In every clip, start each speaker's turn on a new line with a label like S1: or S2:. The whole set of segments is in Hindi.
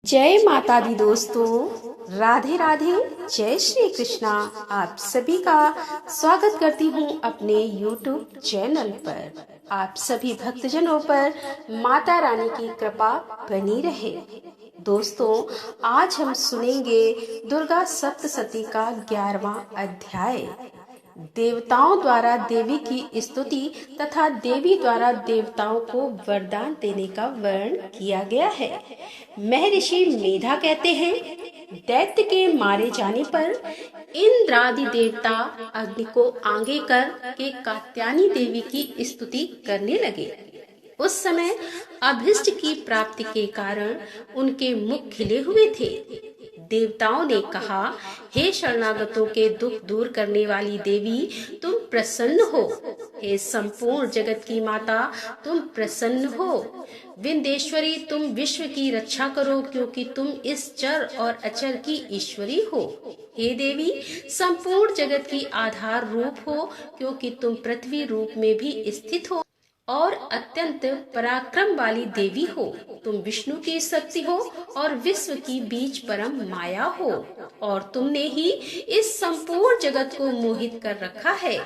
S1: जय माता दी दोस्तों, राधे राधे, जय श्री कृष्णा। आप सभी का स्वागत करती हूँ अपने YouTube चैनल पर। आप सभी भक्तजनों पर माता रानी की कृपा बनी रहे। दोस्तों, आज हम सुनेंगे दुर्गा सप्तशती का 11वां अध्याय। देवताओं द्वारा देवी की स्तुति तथा देवी द्वारा देवताओं को वरदान देने का वर्णन किया गया है। महर्षि मेधा कहते हैं, दैत्य के मारे जाने पर इंद्रादि देवता अग्नि को आगे कर के कात्यायनी देवी की स्तुति करने लगे। उस समय अभिष्ट की प्राप्ति के कारण उनके मुख खिले हुए थे। देवताओं ने कहा, हे शरणागतों के दुख दूर करने वाली देवी, तुम प्रसन्न हो। हे संपूर्ण जगत की माता, तुम प्रसन्न हो। विंध्येश्वरी, तुम विश्व की रक्षा करो, क्योंकि तुम इस चर और अचर की ईश्वरी हो। हे देवी, संपूर्ण जगत की आधार रूप हो, क्योंकि तुम पृथ्वी रूप में भी स्थित हो और अत्यंत पराक्रम वाली देवी हो। तुम विष्णु की शक्ति हो और विश्व की बीज परम माया हो, और तुमने ही इस संपूर्ण जगत को मोहित कर रखा है।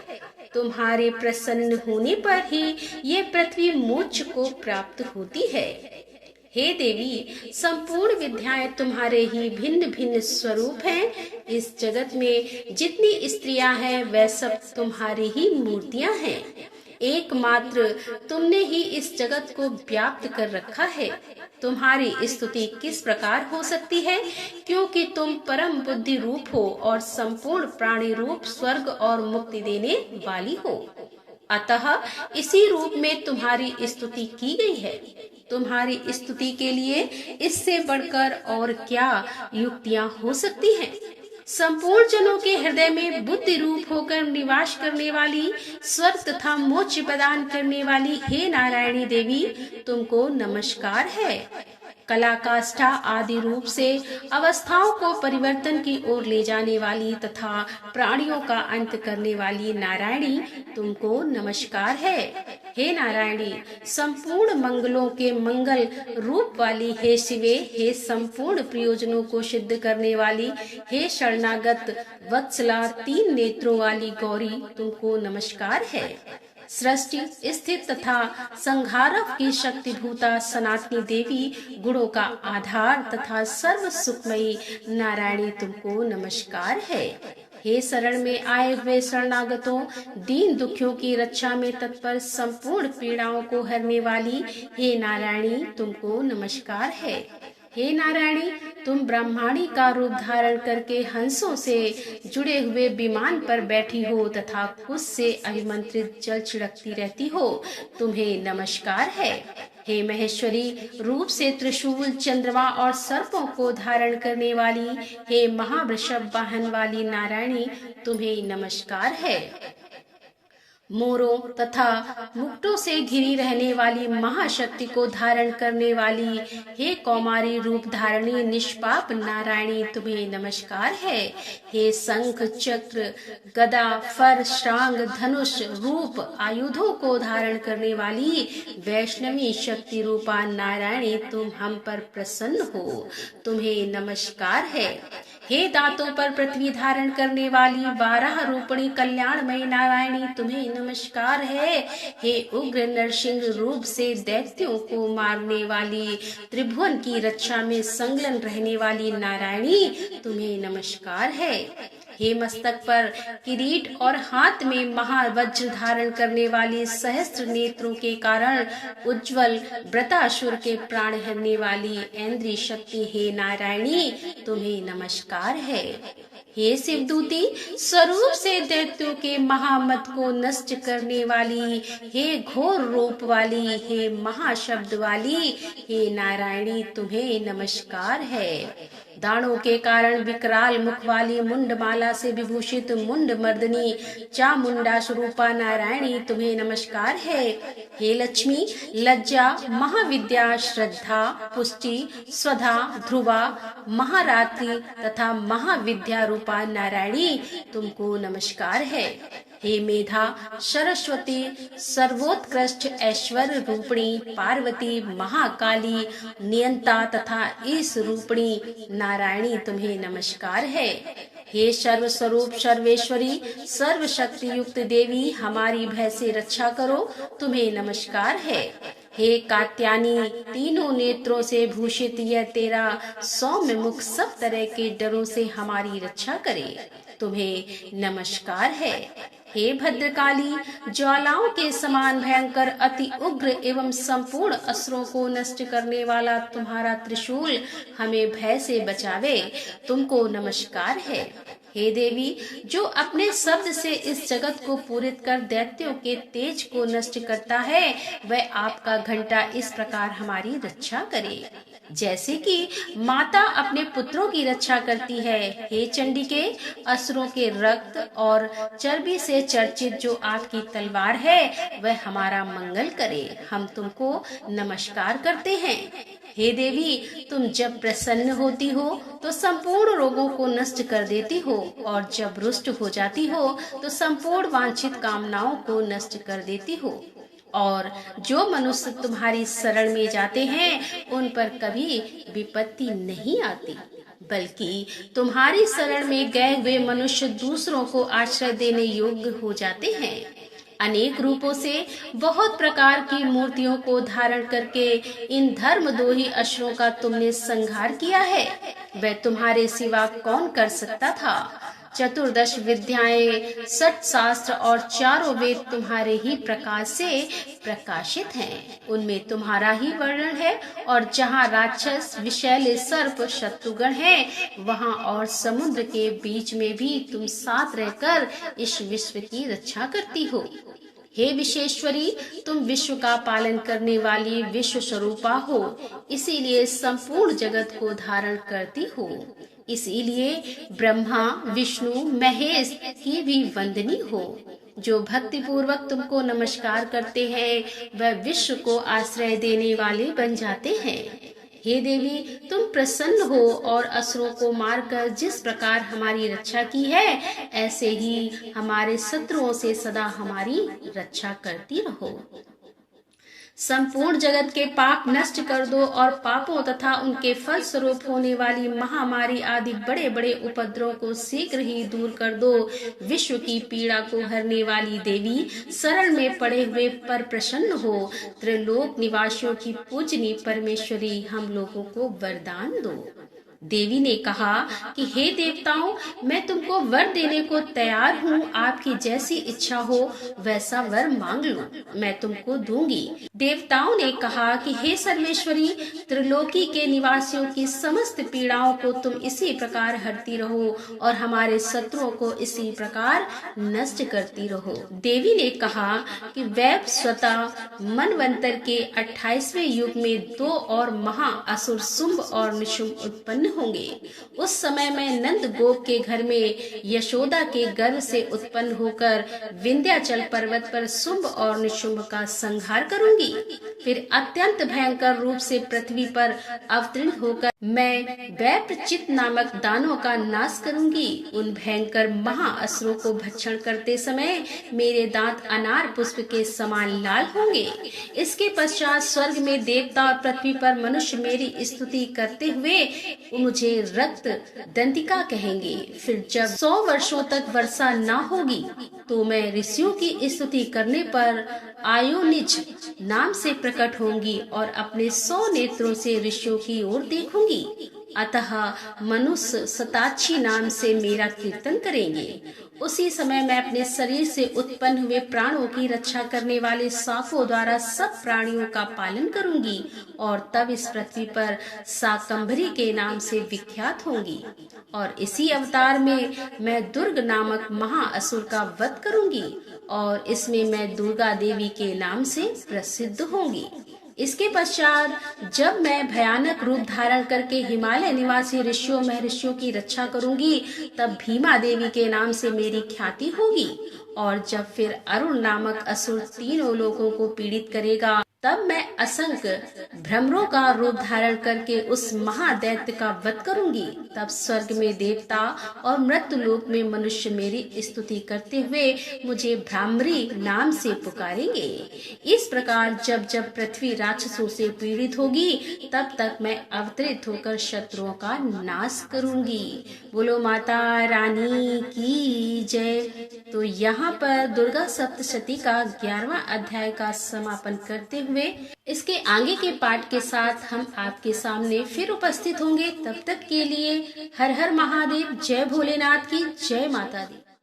S1: तुम्हारे प्रसन्न होने पर ही ये पृथ्वी मोक्ष को प्राप्त होती है। हे देवी, संपूर्ण विद्याएं तुम्हारे ही भिन्न भिन्न स्वरूप हैं। इस जगत में जितनी स्त्रियां हैं, वह सब तुम्हारी ही मूर्तियां हैं। एकमात्र तुमने ही इस जगत को व्याप्त कर रखा है। तुम्हारी स्तुति किस प्रकार हो सकती है, क्योंकि तुम परम बुद्धि रूप हो और संपूर्ण प्राणी रूप स्वर्ग और मुक्ति देने वाली हो। अतः इसी रूप में तुम्हारी स्तुति की गई है। तुम्हारी स्तुति के लिए इससे बढ़कर और क्या युक्तियां हो सकती हैं। संपूर्ण जनों के हृदय में बुद्धि रूप होकर निवास करने वाली, स्वर्ग तथा मोक्ष प्रदान करने वाली हे नारायणी देवी, तुमको नमस्कार है। कला काष्ठा आदि रूप से अवस्थाओं को परिवर्तन की ओर ले जाने वाली तथा प्राणियों का अंत करने वाली नारायणी, तुमको नमस्कार है। हे नारायणी, संपूर्ण मंगलों के मंगल रूप वाली हे शिवे, हे संपूर्ण प्रयोजनों को सिद्ध करने वाली हे शरणागत वत्सला, 3 नेत्रों वाली गौरी, तुमको नमस्कार है। सृष्टि स्थित तथा संहारक की शक्तिभूता सनातनी देवी, गुणों का आधार तथा सर्व सुखमयी नारायणी, तुमको नमस्कार है। हे शरण में आए हुए शरणागतों, दीन दुखियों की रक्षा में तत्पर, संपूर्ण पीड़ाओं को हरने वाली हे नारायणी, तुमको नमस्कार है। हे नारायणी, तुम ब्रह्माणी का रूप धारण करके हंसों से जुड़े हुए विमान पर बैठी हो तथा कुश से अभिमंत्रित जल छिड़कती रहती हो, तुम्हें नमस्कार है। हे महेश्वरी, रूप से त्रिशूल, चंद्रमा और सर्पों को धारण करने वाली हे महावृषभ वाहन वाली नारायणी, तुम्हें नमस्कार है। मोरों तथा मुकुटों से घिरी रहने वाली महाशक्ति को धारण करने वाली हे कौमारी रूप धारणी निष्पाप नारायणी, तुम्हें नमस्कार है। हे शंख, चक्र, गदा, फर, शांग, धनुष रूप आयुधों को धारण करने वाली वैष्णवी शक्ति रूपा नारायणी, तुम हम पर प्रसन्न हो, तुम्हें नमस्कार है। हे दांतों पर पृथ्वी धारण करने वाली बारह रूपणी कल्याणमयी नारायणी, तुम्हें नमस्कार है। हे उग्र नरसिंह रूप से दैत्यों को मारने वाली, त्रिभुवन की रक्षा में संलग्न रहने वाली नारायणी, तुम्हें नमस्कार है। हे मस्तक पर किरीट और हाथ में महावज्र धारण करने वाली, सहस्त्र नेत्रों के कारण उज्जवल व्रतासुर के प्राण हरने वाली ऐन्द्री शक्ति हे नारायणी, तुम्हें नमस्कार है। हे शिवदूती, स्वरूप से दैत्यों के महामत को नष्ट करने वाली, हे घोर रूप वाली, हे महाशब्द वाली हे नारायणी, तुम्हें नमस्कार है। दानों के कारण विकराल मुख वाली, मुंडमाला से विभूषित मुंड मर्दनी चामुंडा स्वरूपा नारायणी, तुम्हें नमस्कार है। हे लक्ष्मी, लज्जा, महाविद्या, श्रद्धा, पुष्टि, स्वधा, ध्रुवा, महारात्रि तथा महाविद्या रूपा नारायणी, तुमको नमस्कार है। हे मेधा सरस्वती, सर्वोत्कृष्ट ऐश्वर्य रूपिणी पार्वती, महाकाली, नियंता तथा ईश रूपिणी नारायणी तुम्हें नमस्कार है। हे सर्व स्वरूप सर्वेश्वरी, सर्वशक्ति युक्त देवी, हमारी भय से रक्षा करो, तुम्हें नमस्कार है। हे कात्यायनी, तीनों नेत्रों से भूषित यह तेरा सौम्य मुख सब तरह के डरों से हमारी रक्षा करे, तुम्हें नमस्कार है। हे भद्रकाली, ज्वालाओं के समान भयंकर, अति उग्र एवं संपूर्ण असुरों को नष्ट करने वाला तुम्हारा त्रिशूल हमें भय से बचावे, तुमको नमस्कार है। हे देवी, जो अपने शब्द से इस जगत को पूरित कर दैत्यों के तेज को नष्ट करता है, वह आपका घंटा इस प्रकार हमारी रक्षा करे, जैसे कि माता अपने पुत्रों की रक्षा करती है। हे चंडिके, असुरों के रक्त और चर्बी से चर्चित जो आपकी तलवार है, वह हमारा मंगल करे, हम तुमको नमस्कार करते हैं। हे देवी, तुम जब प्रसन्न होती हो तो संपूर्ण रोगों को नष्ट कर देती हो, और जब रुष्ट हो जाती हो तो संपूर्ण वांछित कामनाओं को नष्ट कर देती हो। और जो मनुष्य तुम्हारी शरण में जाते हैं, उन पर कभी विपत्ति नहीं आती, बल्कि तुम्हारी शरण में गए हुए मनुष्य दूसरों को आश्रय देने योग्य हो जाते हैं। अनेक रूपों से बहुत प्रकार की मूर्तियों को धारण करके इन धर्मद्रोही असुरों का तुमने संहार किया है, वह तुम्हारे सिवा कौन कर सकता था। चतुर्दश विद्याएं, 60 शास्त्र और चारों वेद तुम्हारे ही प्रकाश से प्रकाशित हैं, उनमें तुम्हारा ही वर्णन है। और जहाँ राक्षस, विषैले सर्प, शत्रुगण हैं, वहाँ और समुद्र के बीच में भी तुम साथ रहकर इस विश्व की रक्षा करती हो। हे विश्वेश्वरी, तुम विश्व का पालन करने वाली विश्व स्वरूपा हो, इसीलिए संपूर्ण जगत को धारण करती हो। इसीलिए ब्रह्मा, विष्णु, महेश की भी वंदनी हो। जो भक्ति पूर्वक तुमको नमस्कार करते हैं, वह विश्व को आश्रय देने वाले बन जाते हैं। हे देवी, तुम प्रसन्न हो और असुरों को मारकर जिस प्रकार हमारी रक्षा की है, ऐसे ही हमारे शत्रुओं से सदा हमारी रक्षा करती रहो। संपूर्ण जगत के पाप नष्ट कर दो और पापों तथा उनके फल स्वरूप होने वाली महामारी आदि बड़े बड़े उपद्रवों को शीघ्र ही दूर कर दो। विश्व की पीड़ा को हरने वाली देवी, शरण में पड़े हुए पर प्रसन्न हो। त्रिलोक निवासियों की पूजनी परमेश्वरी, हम लोगों को वरदान दो। देवी ने कहा कि हे देवताओं, मैं तुमको वर देने को तैयार हूँ, आपकी जैसी इच्छा हो वैसा वर मांग लो, मैं तुमको दूंगी। देवताओं ने कहा कि हे सर्वेश्वरी, त्रिलोकी के निवासियों की समस्त पीड़ाओं को तुम इसी प्रकार हरती रहो और हमारे शत्रुओं को इसी प्रकार नष्ट करती रहो। देवी ने कहा कि वैव स्वतः मनवंतर के 28वें युग में 2 और महा असुर शुंभ और निशुंभ उत्पन्न होंगे। उस समय मैं नंद गोप के घर में यशोदा के गर्भ से उत्पन्न होकर विंध्याचल पर्वत पर शुंभ और निशुंभ का संहार करूंगी। फिर अत्यंत भयंकर रूप से पृथ्वी पर अवतीर्ण होकर मैं वैप्रचित नामक दानों का नाश करूंगी। उन भयंकर महाअसुरों को भक्षण करते समय मेरे दांत अनार पुष्प के समान लाल होंगे। इसके पश्चात स्वर्ग में देवता और पृथ्वी पर मनुष्य मेरी स्तुति करते हुए मुझे रक्त दंतिका कहेंगे। फिर जब 100 वर्षों तक वर्षा न होगी, तो मैं ऋषियों की स्तुति करने पर आयोनिज नाम से प्रकट होंगी और अपने 100 नेत्रों से ऋषियों की ओर देखूंगी। अतः मनुष्य शताक्षी नाम से मेरा कीर्तन करेंगे। उसी समय मैं अपने शरीर से उत्पन्न हुए प्राणों की रक्षा करने वाले शापों द्वारा सब प्राणियों का पालन करूंगी और तब इस पृथ्वी पर शाकंभरी के नाम से विख्यात होंगी। और इसी अवतार में मैं दुर्ग नामक महाअसुर का वध करूंगी और इसमें मैं दुर्गा देवी के नाम से प्रसिद्ध होंगी। इसके पश्चात जब मैं भयानक रूप धारण करके हिमालय निवासी ऋषियों महर्षियों की रक्षा करूंगी, तब भीमा देवी के नाम से मेरी ख्याति होगी। और जब फिर अरुण नामक असुर तीनों लोगों को पीड़ित करेगा, तब मैं असंख्य भ्रमरों का रूप धारण करके उस महादैत्य का वध करूंगी। तब स्वर्ग में देवता और मृत्यु लोक में मनुष्य मेरी स्तुति करते हुए मुझे भ्रामरी नाम से पुकारेंगे। इस प्रकार जब जब पृथ्वी राक्षसों से पीड़ित होगी तब तक मैं अवतरित होकर शत्रुओं का नाश करूंगी। बोलो माता रानी की जय। तो यहाँ पर दुर्गा सप्तशती का 11वां अध्याय का समापन करते हुए इसके आगे के पाठ के साथ हम आपके सामने फिर उपस्थित होंगे। तब तक के लिए हर हर महादेव, जय भोलेनाथ की जय माता दी।